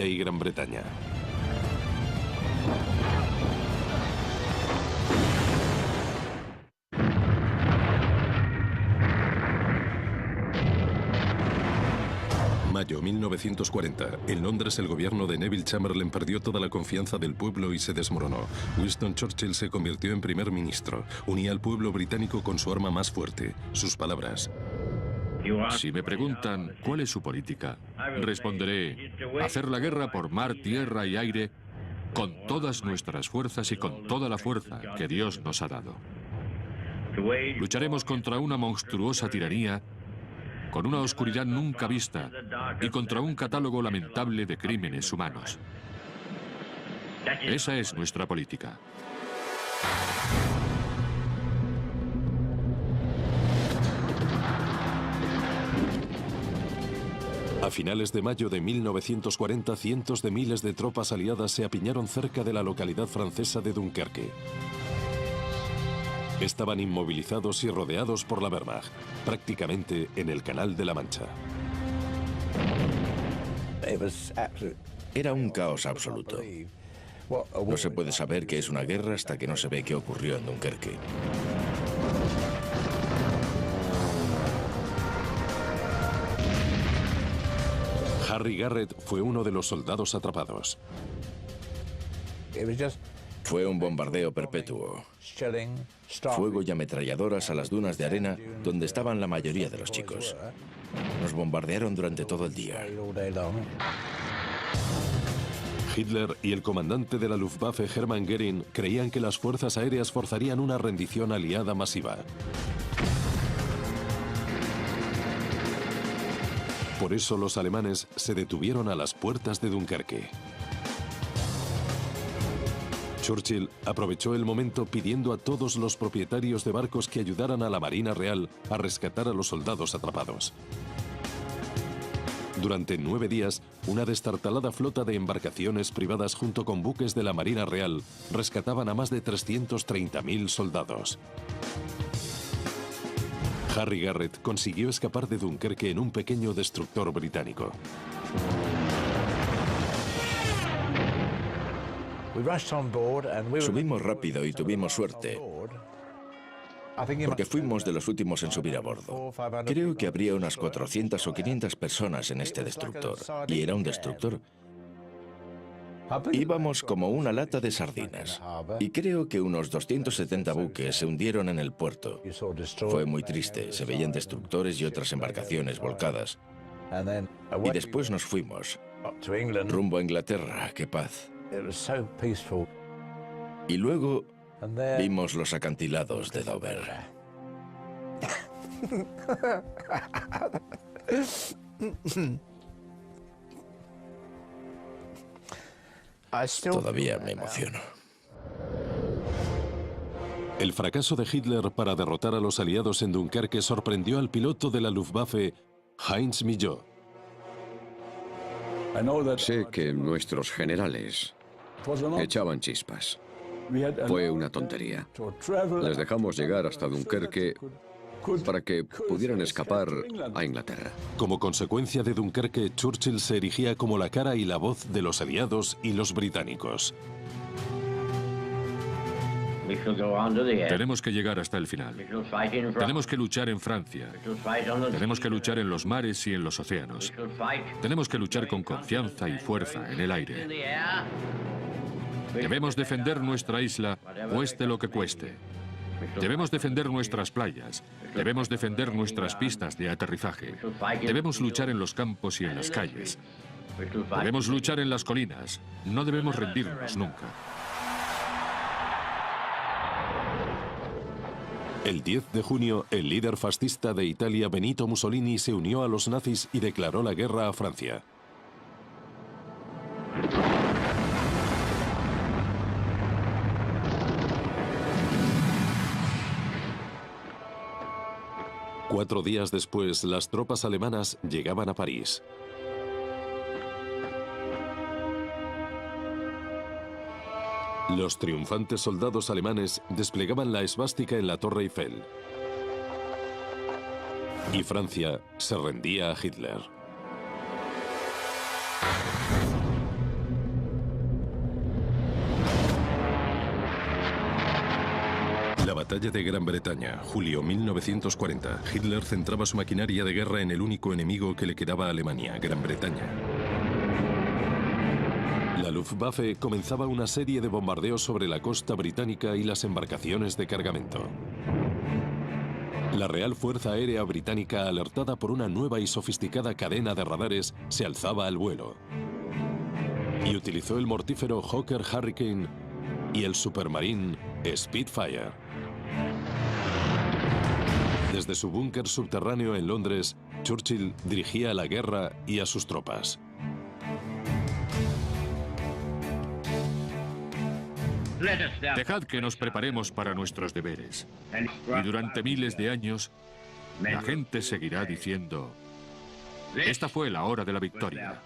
Francia y Gran Bretaña. Mayo 1940. En Londres, el gobierno de Neville Chamberlain perdió toda la confianza del pueblo y se desmoronó. Winston Churchill se convirtió en primer ministro. Unía al pueblo británico con su arma más fuerte, sus palabras. Si me preguntan cuál es su política, responderé: hacer la guerra por mar, tierra y aire con todas nuestras fuerzas y con toda la fuerza que Dios nos ha dado. Lucharemos contra una monstruosa tiranía, con una oscuridad nunca vista y contra un catálogo lamentable de crímenes humanos. Esa es nuestra política. A finales de mayo de 1940, cientos de miles de tropas aliadas se apiñaron cerca de la localidad francesa de Dunkerque. Estaban inmovilizados y rodeados por la Wehrmacht, prácticamente en el Canal de la Mancha. Era un caos absoluto. No se puede saber qué es una guerra hasta que no se ve qué ocurrió en Dunkerque. Harry Garrett fue uno de los soldados atrapados. Fue un bombardeo perpetuo. Fuego y ametralladoras a las dunas de arena donde estaban la mayoría de los chicos. Nos bombardearon durante todo el día. Hitler y el comandante de la Luftwaffe, Hermann Göring, creían que las fuerzas aéreas forzarían una rendición aliada masiva. Por eso los alemanes se detuvieron a las puertas de Dunkerque. Churchill aprovechó el momento pidiendo a todos los propietarios de barcos que ayudaran a la Marina Real a rescatar a los soldados atrapados. Durante 9 días, una destartalada flota de embarcaciones privadas junto con buques de la Marina Real rescataban a más de 330.000 soldados. Harry Garrett consiguió escapar de Dunkerque en un pequeño destructor británico. Subimos rápido y tuvimos suerte, porque fuimos de los últimos en subir a bordo. Creo que habría unas 400 o 500 personas en este destructor, y era un destructor. Íbamos como una lata de sardinas, y creo que unos 270 buques se hundieron en el puerto. Fue muy triste, se veían destructores y otras embarcaciones volcadas. Y después nos fuimos, rumbo a Inglaterra, qué paz. Y luego vimos los acantilados de Dover. Todavía me emociono. El fracaso de Hitler para derrotar a los aliados en Dunkerque sorprendió al piloto de la Luftwaffe, Heinz Millot. Sé que nuestros generales echaban chispas. Fue una tontería. Les dejamos llegar hasta Dunkerque para que pudieran escapar a Inglaterra. Como consecuencia de Dunkerque, Churchill se erigía como la cara y la voz de los aliados y los británicos. Tenemos que llegar hasta el final. Tenemos que luchar en Francia. Tenemos que luchar en los mares y en los océanos. Tenemos que luchar con confianza y fuerza en el aire. Debemos defender nuestra isla, cueste lo que cueste. Debemos defender nuestras playas. Debemos defender nuestras pistas de aterrizaje. Debemos luchar en los campos y en las calles. Debemos luchar en las colinas. No debemos rendirnos nunca. El 10 de junio, el líder fascista de Italia, Benito Mussolini, se unió a los nazis y declaró la guerra a Francia. Cuatro días después, las tropas alemanas llegaban a París. Los triunfantes soldados alemanes desplegaban la esvástica en la Torre Eiffel. Y Francia se rendía a Hitler. batalla de Gran Bretaña, julio 1940. Hitler centraba su maquinaria de guerra en el único enemigo que le quedaba a Alemania, Gran Bretaña. La Luftwaffe comenzaba una serie de bombardeos sobre la costa británica y las embarcaciones de cargamento. La Real Fuerza Aérea Británica, alertada por una nueva y sofisticada cadena de radares, se alzaba al vuelo y utilizó el mortífero Hawker Hurricane y el Supermarine Spitfire. Desde su búnker subterráneo en Londres, Churchill dirigía la guerra y a sus tropas. Dejad que nos preparemos para nuestros deberes. Y durante miles de años, la gente seguirá diciendo: esta fue la hora de la victoria.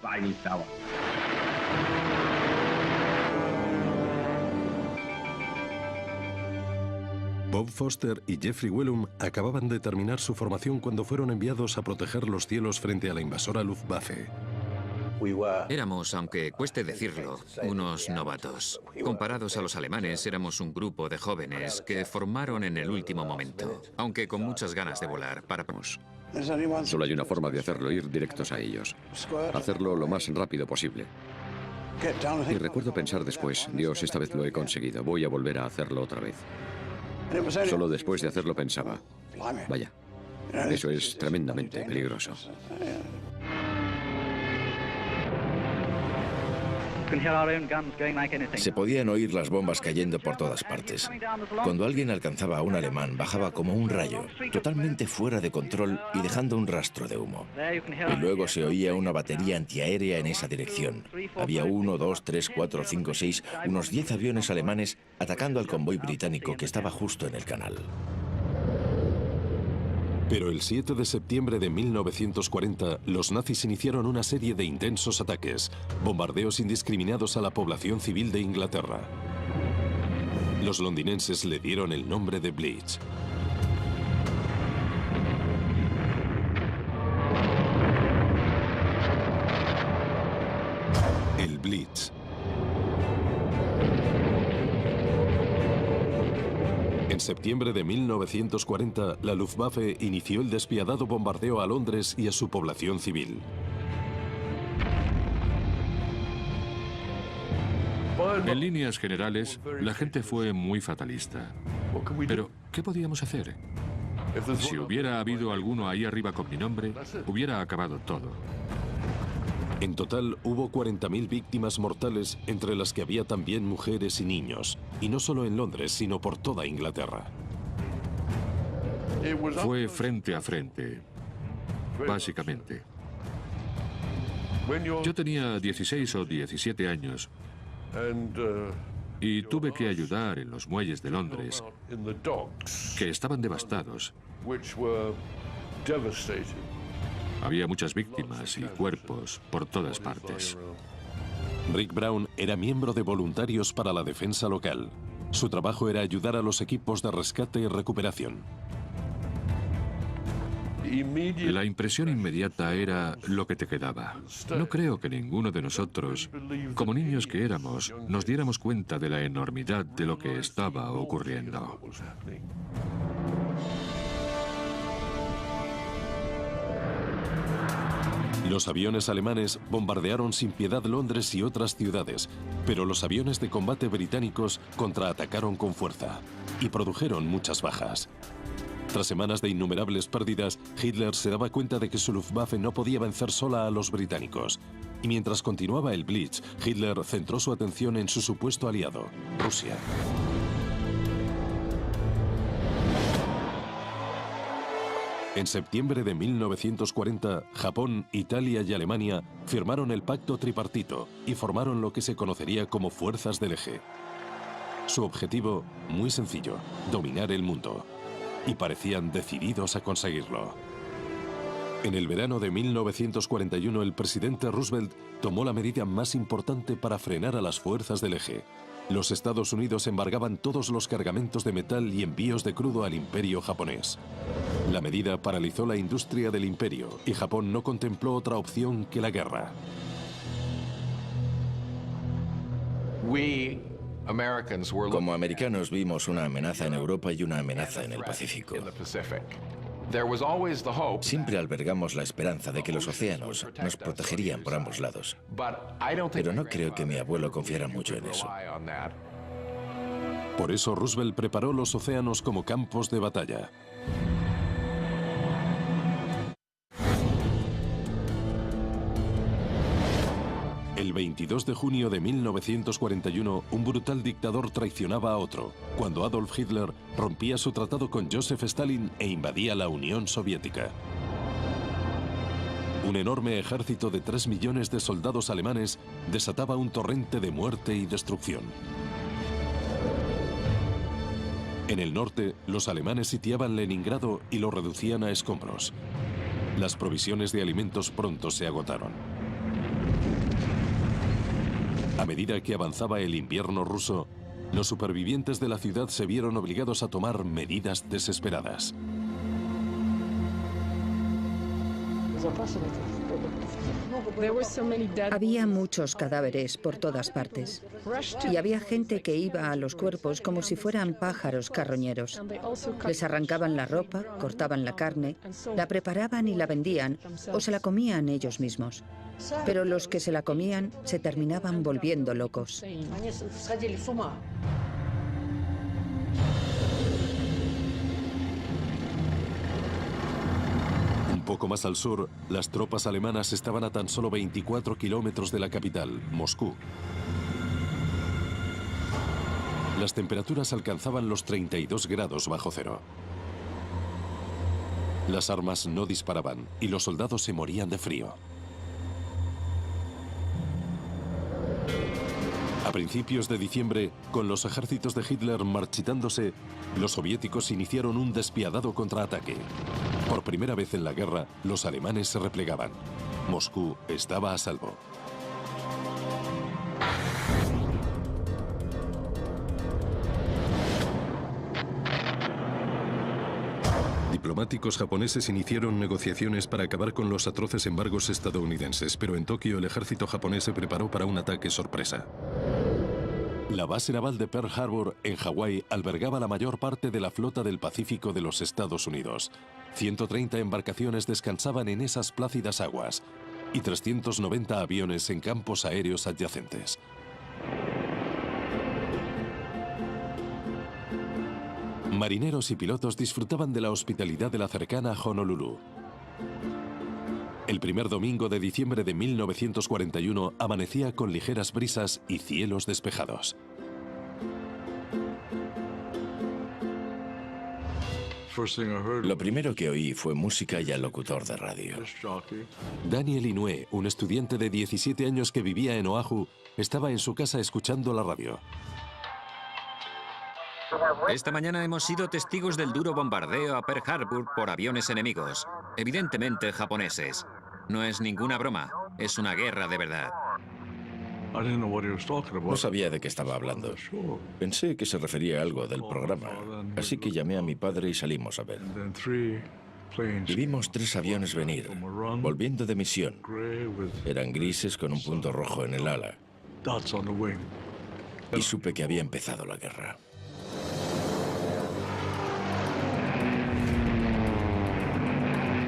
Bob Foster y Jeffrey Wellum acababan de terminar su formación cuando fueron enviados a proteger los cielos frente a la invasora Luftwaffe. Éramos, aunque cueste decirlo, unos novatos. Comparados a los alemanes, éramos un grupo de jóvenes que formaron en el último momento, aunque con muchas ganas de volar. Solo hay una forma de hacerlo: ir directos a ellos. Hacerlo lo más rápido posible. Y recuerdo pensar después: Dios, esta vez lo he conseguido, voy a volver a hacerlo otra vez. Solo después de hacerlo pensaba: vaya, eso es tremendamente peligroso. Se podían oír las bombas cayendo por todas partes. Cuando alguien alcanzaba a un alemán, bajaba como un rayo, totalmente fuera de control y dejando un rastro de humo. Y luego se oía una batería antiaérea en esa dirección. Había 1, 2, 3, 4, 5, 6, unos 10 aviones alemanes atacando al convoy británico que estaba justo en el canal. Pero el 7 de septiembre de 1940, los nazis iniciaron una serie de intensos ataques, bombardeos indiscriminados a la población civil de Inglaterra. Los londinenses le dieron el nombre de Blitz. El Blitz. En septiembre de 1940, la Luftwaffe inició el despiadado bombardeo a Londres y a su población civil. En líneas generales, la gente fue muy fatalista. Pero, ¿qué podíamos hacer? Si hubiera habido alguno ahí arriba con mi nombre, hubiera acabado todo. En total, hubo 40.000 víctimas mortales, entre las que había también mujeres y niños. Y no solo en Londres, sino por toda Inglaterra. Fue frente a frente, básicamente. Yo tenía 16 o 17 años y tuve que ayudar en los muelles de Londres, que estaban devastados. Había muchas víctimas y cuerpos por todas partes. Rick Brown era miembro de voluntarios para la defensa local. Su trabajo era ayudar a los equipos de rescate y recuperación. La impresión inmediata era lo que te quedaba. No creo que ninguno de nosotros, como niños que éramos, nos diéramos cuenta de la enormidad de lo que estaba ocurriendo. Los aviones alemanes bombardearon sin piedad Londres y otras ciudades, pero los aviones de combate británicos contraatacaron con fuerza y produjeron muchas bajas. Tras semanas de innumerables pérdidas, Hitler se daba cuenta de que su Luftwaffe no podía vencer sola a los británicos. Y mientras continuaba el Blitz, Hitler centró su atención en su supuesto aliado, Rusia. En septiembre de 1940, Japón, Italia y Alemania firmaron el Pacto Tripartito y formaron lo que se conocería como Fuerzas del Eje. Su objetivo, muy sencillo: dominar el mundo. Y parecían decididos a conseguirlo. En el verano de 1941, el presidente Roosevelt tomó la medida más importante para frenar a las Fuerzas del Eje. Los Estados Unidos embargaban todos los cargamentos de metal y envíos de crudo al imperio japonés. La medida paralizó la industria del imperio y Japón no contempló otra opción que la guerra. Como americanos vimos una amenaza en Europa y una amenaza en el Pacífico. Siempre albergamos la esperanza de que los océanos nos protegerían por ambos lados. Pero no creo que mi abuelo confiara mucho en eso. Por eso Roosevelt preparó los océanos como campos de batalla. El 22 de junio de 1941, un brutal dictador traicionaba a otro, cuando Adolf Hitler rompía su tratado con Joseph Stalin e invadía la Unión Soviética. Un enorme ejército de 3 millones de soldados alemanes desataba un torrente de muerte y destrucción. En el norte, los alemanes sitiaban Leningrado y lo reducían a escombros. Las provisiones de alimentos pronto se agotaron. A medida que avanzaba el invierno ruso, los supervivientes de la ciudad se vieron obligados a tomar medidas desesperadas. Había muchos cadáveres por todas partes y había gente que iba a los cuerpos como si fueran pájaros carroñeros. Les arrancaban la ropa, cortaban la carne, la preparaban y la vendían o se la comían ellos mismos. Pero los que se la comían se terminaban volviendo locos. Un poco más al sur, las tropas alemanas estaban a tan solo 24 kilómetros de la capital, Moscú. Las temperaturas alcanzaban los 32 grados bajo cero. Las armas no disparaban y los soldados se morían de frío. A principios de diciembre, con los ejércitos de Hitler marchitándose, los soviéticos iniciaron un despiadado contraataque. Por primera vez en la guerra, los alemanes se replegaban. Moscú estaba a salvo. Diplomáticos japoneses iniciaron negociaciones para acabar con los atroces embargos estadounidenses, pero en Tokio el ejército japonés se preparó para un ataque sorpresa. La base naval de Pearl Harbor, en Hawái, albergaba la mayor parte de la flota del Pacífico de los Estados Unidos. 130 embarcaciones descansaban en esas plácidas aguas y 390 aviones en campos aéreos adyacentes. Marineros y pilotos disfrutaban de la hospitalidad de la cercana Honolulu. El primer domingo de diciembre de 1941 amanecía con ligeras brisas y cielos despejados. Lo primero que oí fue música y al locutor de radio. Daniel Inouye, un estudiante de 17 años que vivía en Oahu, estaba en su casa escuchando la radio. Esta mañana hemos sido testigos del duro bombardeo a Pearl Harbor por aviones enemigos, evidentemente japoneses. No es ninguna broma, es una guerra de verdad. No sabía de qué estaba hablando. Pensé que se refería a algo del programa, así que llamé a mi padre y salimos a ver. Y vimos 3 aviones venir, volviendo de misión. Eran grises con un punto rojo en el ala. Y supe que había empezado la guerra.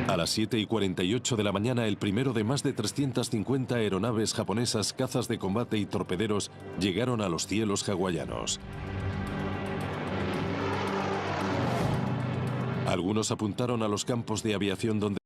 A las 7:48 de la mañana, el primero de más de 350 aeronaves japonesas, cazas de combate y torpederos llegaron a los cielos hawaianos. Algunos apuntaron a los campos de aviación donde